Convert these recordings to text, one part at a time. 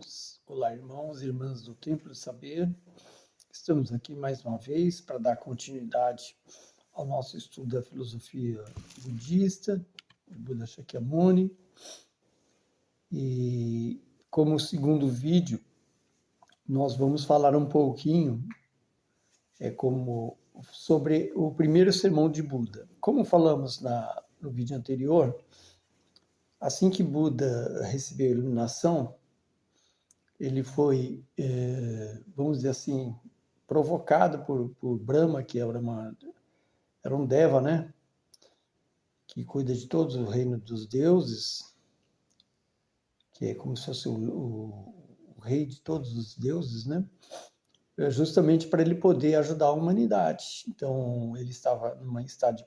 irmãos. Olá, irmãos e irmãs do Templo do Saber. Estamos aqui mais uma vez para dar continuidade ao nosso estudo da filosofia budista, do Buda Shakyamuni. E como segundo vídeo, nós vamos falar um pouquinho sobre o primeiro sermão de Buda. Como falamos no vídeo anterior, assim que Buda recebeu a iluminação, ele foi, vamos dizer assim, provocado por Brahma, que era um Deva, né? Que cuida de todos o reino dos deuses, que é como se fosse o rei de todos os deuses, né? Justamente para ele poder ajudar a humanidade. Então, ele estava num estado de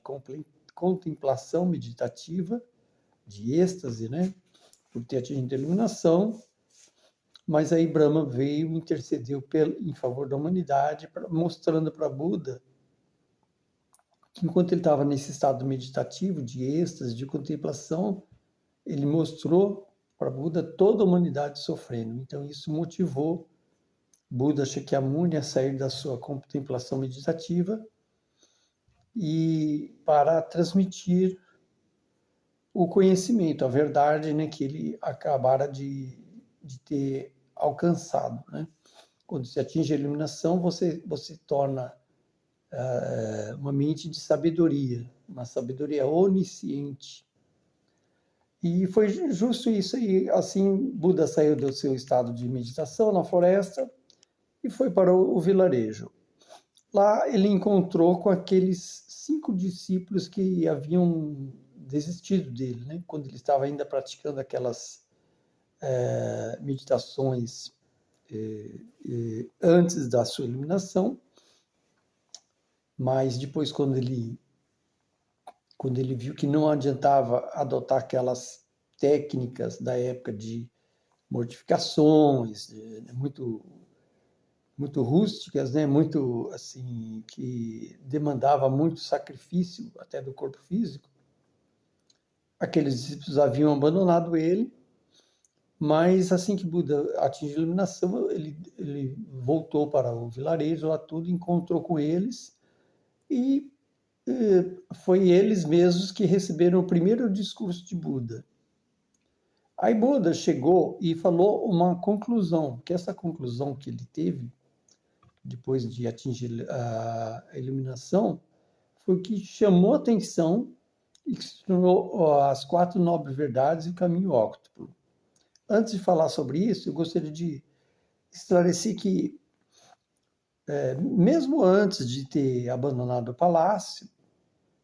contemplação meditativa, de êxtase, né? Por ter atingido a iluminação. Mas aí Brahma veio e intercedeu em favor da humanidade, mostrando para Buda que enquanto ele estava nesse estado meditativo, de êxtase, de contemplação, ele mostrou para Buda toda a humanidade sofrendo. Então isso motivou Buda Shakyamuni a sair da sua contemplação meditativa e para transmitir o conhecimento, a verdade, né, que ele acabara de ter alcançado, né? Quando se atinge a iluminação, você torna uma mente de sabedoria, uma sabedoria onisciente. E foi justo isso aí. Assim, Buda saiu do seu estado de meditação na floresta e foi para o vilarejo. Lá ele encontrou com aqueles 5 discípulos que haviam desistido dele, né? Quando ele estava ainda praticando aquelas meditações antes da sua iluminação, mas depois quando ele viu que não adiantava adotar aquelas técnicas da época de mortificações, muito rústicas, né? Muito assim, que demandava muito sacrifício até do corpo físico, aqueles discípulos haviam abandonado ele. Mas assim que Buda atingiu a iluminação, ele voltou para o vilarejo, lá tudo, encontrou com eles e foi eles mesmos que receberam o primeiro discurso de Buda. Aí Buda chegou e falou uma conclusão, que essa conclusão que ele teve, depois de atingir a iluminação, foi o que chamou a atenção e que se tornou as 4 nobres verdades e o caminho óctuplo. Antes de falar sobre isso, eu gostaria de esclarecer que, mesmo antes de ter abandonado o palácio,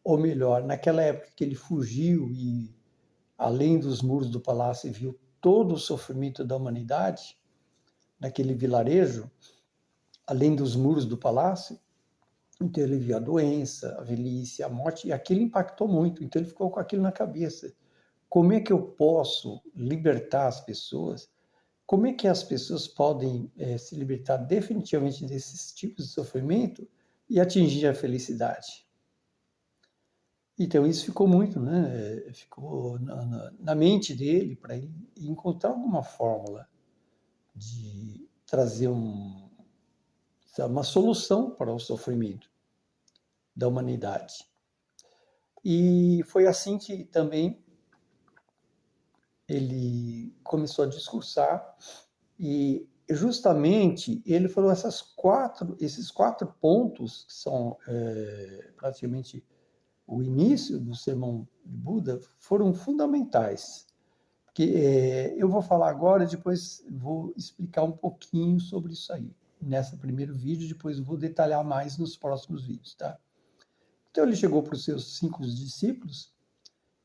ou melhor, naquela época que ele fugiu e, além dos muros do palácio, viu todo o sofrimento da humanidade, naquele vilarejo, além dos muros do palácio, então ele viu a doença, a velhice, a morte, e aquilo impactou muito, então ele ficou com aquilo na cabeça. Como é que eu posso libertar as pessoas? Como é que as pessoas podem se libertar definitivamente desses tipos de sofrimento e atingir a felicidade? Então isso ficou muito, né? Ficou na mente dele para ele encontrar alguma fórmula de trazer uma solução para o sofrimento da humanidade. E foi assim que também ele começou a discursar e justamente ele falou esses 4 pontos que são praticamente o início do sermão de Buda, foram fundamentais. Porque eu vou falar agora, depois vou explicar um pouquinho sobre isso aí. Nesse primeiro vídeo, depois vou detalhar mais nos próximos vídeos, tá? Então ele chegou para os seus 5 discípulos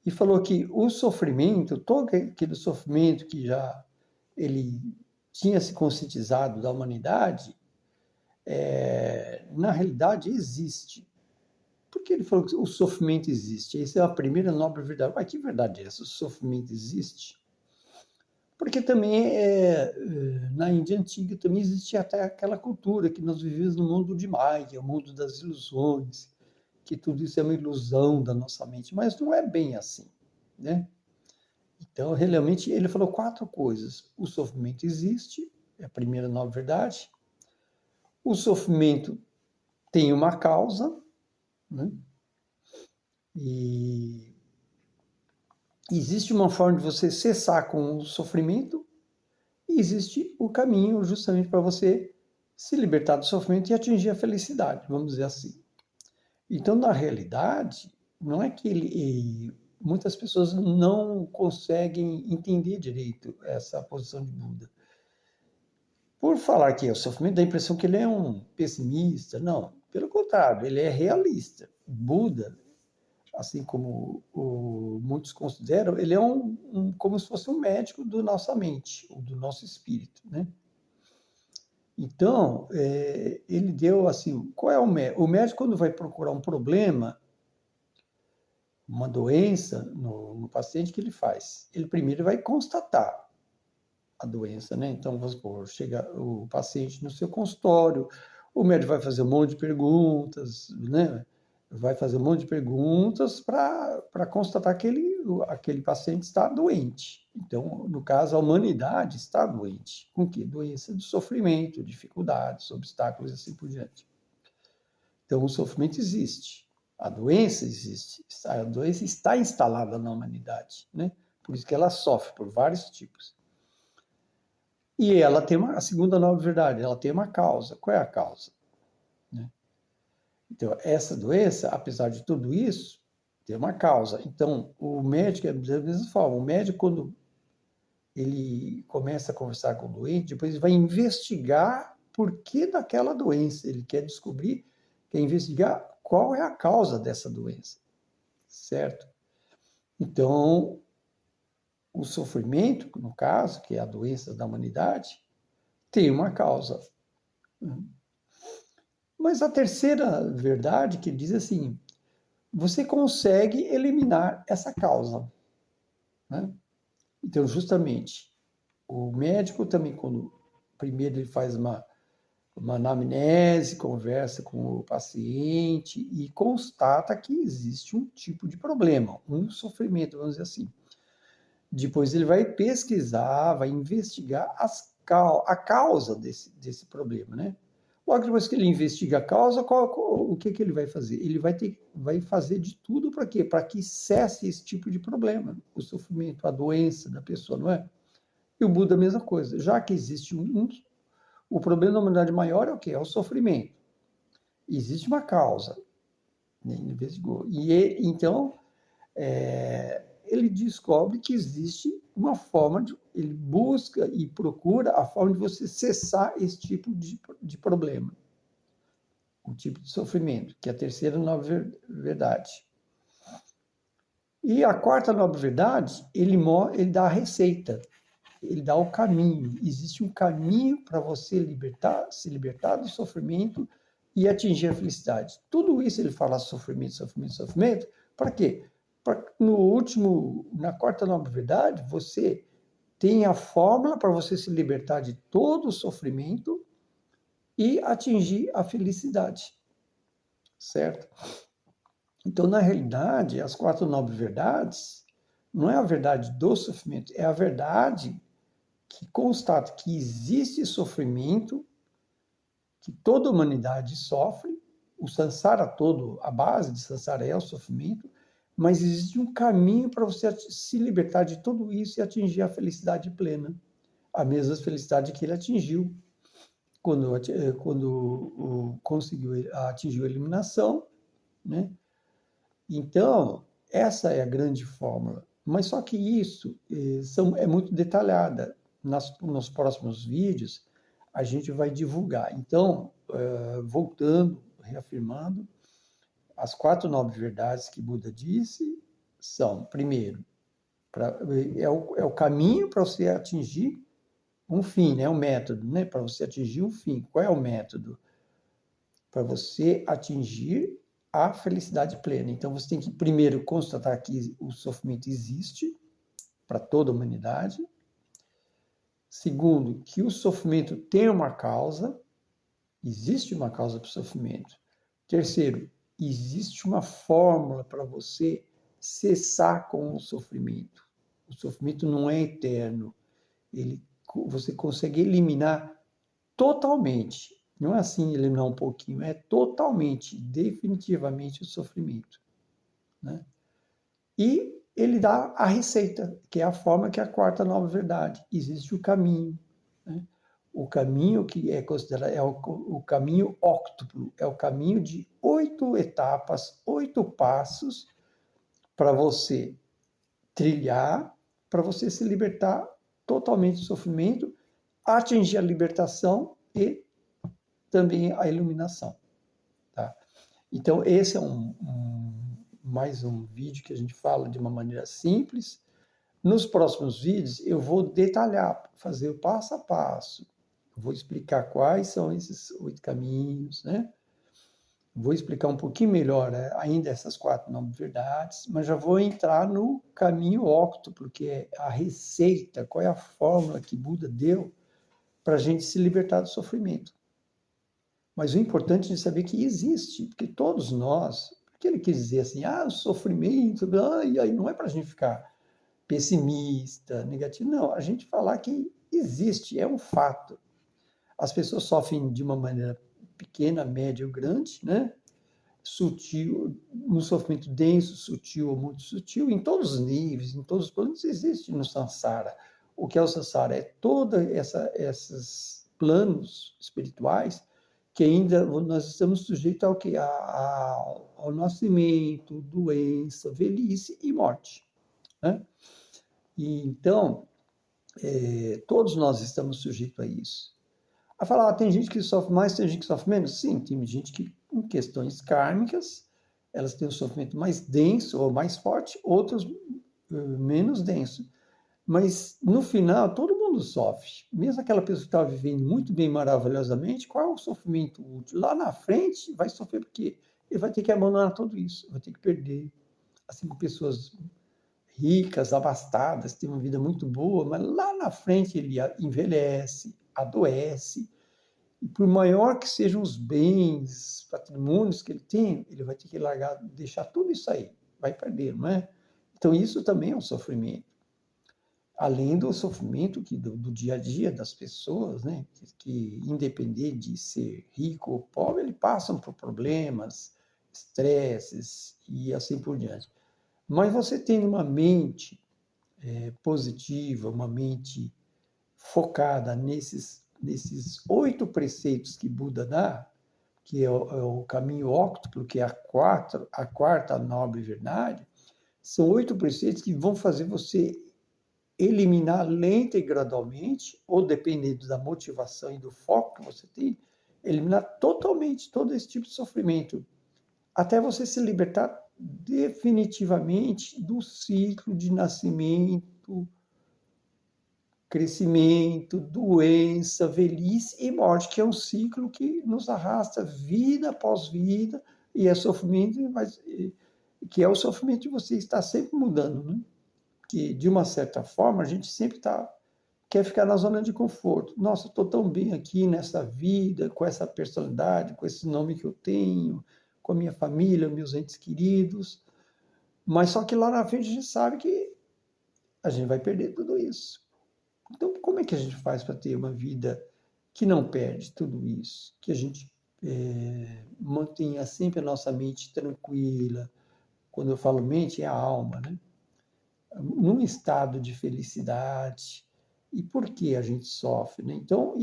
e falou que o sofrimento, todo aquele sofrimento que já ele tinha se conscientizado da humanidade, na realidade existe. Por que ele falou que o sofrimento existe? Essa é a primeira nobre verdade. Mas que verdade é essa? O sofrimento existe? Porque também, na Índia Antiga, também existia até aquela cultura que nós vivemos no mundo de Maya, o mundo das ilusões, que tudo isso é uma ilusão da nossa mente. Mas não é bem assim, né? Então, realmente, ele falou 4 coisas. O sofrimento existe, é a primeira nobre verdade. O sofrimento tem uma causa, né? E existe uma forma de você cessar com o sofrimento e existe o caminho justamente para você se libertar do sofrimento e atingir a felicidade, vamos dizer assim. Então, na realidade, não é que muitas pessoas não conseguem entender direito essa posição de Buda. Por falar que é o sofrimento, dá a impressão que ele é um pessimista. Não, pelo contrário, ele é realista. Buda, assim como muitos consideram, ele é como se fosse um médico da nossa mente, ou do nosso espírito, né? Então, ele deu assim, qual é o médico? O médico, quando vai procurar um problema, uma doença no paciente, que ele faz? Ele primeiro vai constatar a doença, né? Então, vamos supor, chega o paciente no seu consultório, o médico vai fazer um monte de perguntas, né? Vai fazer um monte de perguntas para constatar que aquele paciente está doente. Então, no caso, a humanidade está doente. Com que? Doença de sofrimento, dificuldades, obstáculos e assim por diante. Então, o sofrimento existe. A doença existe. A doença está instalada na humanidade, né? Por isso que ela sofre por vários tipos. E ela tem a segunda nobre verdade, ela tem uma causa. Qual é a causa? Né? Então, essa doença, apesar de tudo isso, tem uma causa. Então, o médico é da mesma forma. O médico, quando ele começa a conversar com o doente, depois ele vai investigar por que daquela doença. Ele quer descobrir, quer investigar qual é a causa dessa doença, certo? Então, o sofrimento, no caso, que é a doença da humanidade, tem uma causa. Mas a terceira verdade que diz assim, você consegue eliminar essa causa, né? Então, justamente, o médico também, quando primeiro ele faz uma anamnese, conversa com o paciente e constata que existe um tipo de problema, um sofrimento, vamos dizer assim. Depois ele vai pesquisar, vai investigar a causa desse problema, né? Logo depois que ele investiga a causa, o que ele vai fazer? Ele vai fazer de tudo para quê? Para que cesse esse tipo de problema, o sofrimento, a doença da pessoa, não é? E o Buda a mesma coisa. Já que existe o problema da humanidade maior é o quê? É o sofrimento. Existe uma causa, né? Ele investigou. Então, ele descobre que existe uma forma, ele busca e procura a forma de você cessar esse tipo de problema, o tipo de sofrimento, que é a terceira nobre verdade. E a quarta nobre verdade, ele dá a receita, ele dá o caminho. Existe um caminho para você se libertar do sofrimento e atingir a felicidade. Tudo isso ele fala sofrimento, sofrimento, sofrimento. Para quê? Na quarta nobre verdade, você tem a fórmula para você se libertar de todo o sofrimento e atingir a felicidade, certo? Então, na realidade, as 4 nobres verdades não é a verdade do sofrimento, é a verdade que constata que existe sofrimento, que toda a humanidade sofre, o samsara todo, a base de samsara é o sofrimento, mas existe um caminho para você se libertar de tudo isso e atingir a felicidade plena. A mesma felicidade que ele atingiu quando atingiu a iluminação, né? Então, essa é a grande fórmula. Mas só que isso é muito detalhada. Nos próximos vídeos, a gente vai divulgar. Então, voltando, reafirmando, as 4 nobres verdades que Buda disse são, primeiro, é o caminho para você atingir um fim, né? Um método, né? Para você atingir um fim. Qual é o método? Para você atingir a felicidade plena. Então, você tem que primeiro constatar que o sofrimento existe para toda a humanidade. Segundo, que o sofrimento tem uma causa, existe uma causa para o sofrimento. Terceiro, existe uma fórmula para você cessar com o sofrimento. O sofrimento não é eterno. Você consegue eliminar totalmente. Não é assim eliminar um pouquinho, é totalmente, definitivamente o sofrimento, né? E ele dá a receita, que é a forma que é a quarta nova verdade. Existe o caminho, né? O caminho que é considerado o caminho óctuplo, é o caminho de 8 etapas, 8 passos para você trilhar, para você se libertar totalmente do sofrimento, atingir a libertação e também a iluminação. Tá? Então, esse é mais um vídeo que a gente fala de uma maneira simples. Nos próximos vídeos, eu vou detalhar, fazer o passo a passo. Eu vou explicar quais são esses 8 caminhos, né? Vou explicar um pouquinho melhor ainda essas 4 nobres verdades, mas já vou entrar no caminho óctuplo, que é a receita, qual é a fórmula que Buda deu para a gente se libertar do sofrimento. Mas o importante é saber que existe, porque todos nós, porque ele quis dizer assim, o sofrimento, e aí não é para a gente ficar pessimista, negativo, não, a gente falar que existe, é um fato. As pessoas sofrem de uma maneira pequena, média ou grande, né? Sutil, um sofrimento denso, sutil ou muito sutil, em todos os níveis, em todos os planos, existe no samsara. O que é o samsara? É todos esses planos espirituais que ainda nós estamos sujeitos ao que? Ao nascimento, doença, velhice e morte, né? E então, todos nós estamos sujeitos a isso. A falar, tem gente que sofre mais, tem gente que sofre menos? Sim, tem gente que, em questões kármicas, elas têm um sofrimento mais denso ou mais forte, outros menos denso. Mas, no final, todo mundo sofre. Mesmo aquela pessoa que está vivendo muito bem, maravilhosamente, qual é o sofrimento útil? Lá na frente, vai sofrer porque ele vai ter que abandonar tudo isso, vai ter que perder. Assim como pessoas ricas, abastadas, têm uma vida muito boa, mas lá na frente ele envelhece, adoece, e por maior que sejam os bens, patrimônios que ele tem, ele vai ter que largar, deixar tudo isso aí, vai perder, não é? Então isso também é um sofrimento. Além do sofrimento do dia a dia das pessoas, né, que independente de ser rico ou pobre, eles passam por problemas, estresses e assim por diante. Mas você tem uma mente positiva, uma mente focada nesses 8 preceitos que Buda dá, que é o caminho óctuplo, que é a quarta nobre verdade, são 8 preceitos que vão fazer você eliminar lenta e gradualmente, ou dependendo da motivação e do foco que você tem, eliminar totalmente todo esse tipo de sofrimento, até você se libertar definitivamente do ciclo de nascimento, crescimento, doença, velhice e morte, que é um ciclo que nos arrasta vida após vida, e é sofrimento, mas que é o sofrimento de você estar sempre mudando, né? Que, de uma certa forma, a gente sempre quer ficar na zona de conforto. Nossa, estou tão bem aqui nessa vida, com essa personalidade, com esse nome que eu tenho, com a minha família, meus entes queridos, mas só que lá na frente a gente sabe que a gente vai perder tudo isso. Então, como é que a gente faz para ter uma vida que não perde tudo isso? Que a gente mantenha sempre a nossa mente tranquila. Quando eu falo mente, é a alma, né? Num estado de felicidade. E por que a gente sofre, né? Então,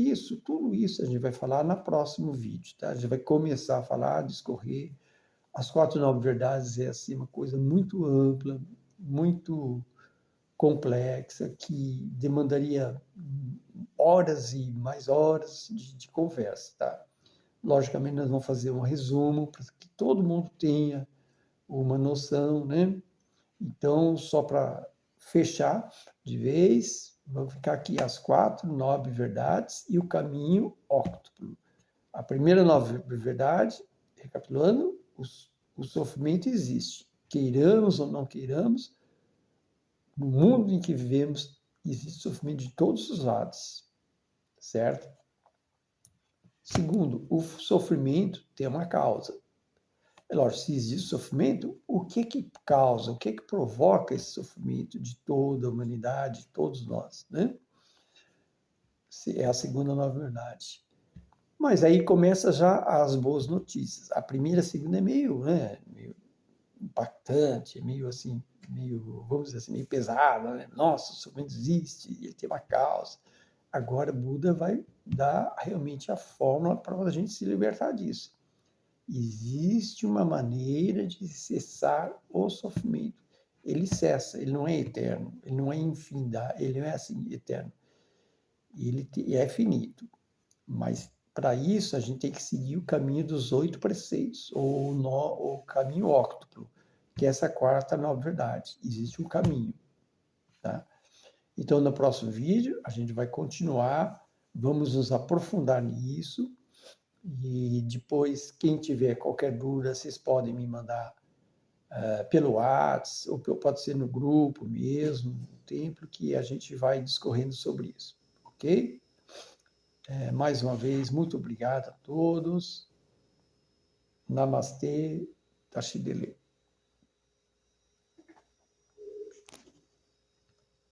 tudo isso a gente vai falar no próximo vídeo, tá? A gente vai começar a falar, a discorrer. As 4 nobres verdades é assim, uma coisa muito ampla, muito complexa, que demandaria horas e mais horas de conversa, tá? Logicamente, nós vamos fazer um resumo para que todo mundo tenha uma noção, né? Então, só para fechar de vez, vão ficar aqui as 4 nobres verdades e o caminho óctuplo. A primeira nobre verdade, recapitulando, o sofrimento existe. Queiramos ou não queiramos, no mundo em que vivemos, existe sofrimento de todos os lados, certo? Segundo, o sofrimento tem uma causa. É lógico, se existe sofrimento, o que que causa, o que que provoca esse sofrimento de toda a humanidade, de todos nós, né? É a segunda nova verdade. Mas aí começa já as boas notícias. A primeira e a segunda é meio, né, meio impactante, meio assim, meio, vamos dizer assim, meio pesada, né? Nossa, o sofrimento existe, ele tem uma causa. Agora Buda vai dar realmente a fórmula para a gente se libertar disso. Existe uma maneira de cessar o sofrimento. Ele cessa, ele não é eterno, ele não é infinidade, ele não é assim eterno. Ele é finito. Mas para isso a gente tem que seguir o caminho dos 8 preceitos, ou o caminho óctuplo, que é essa quarta nova verdade. Existe um caminho. Tá? Então, no próximo vídeo, a gente vai continuar, vamos nos aprofundar nisso, e depois, quem tiver qualquer dúvida, vocês podem me mandar pelo WhatsApp, ou pode ser no grupo mesmo, no templo, que a gente vai discorrendo sobre isso, ok? Mais uma vez, muito obrigado a todos. Namastê, Tashidele.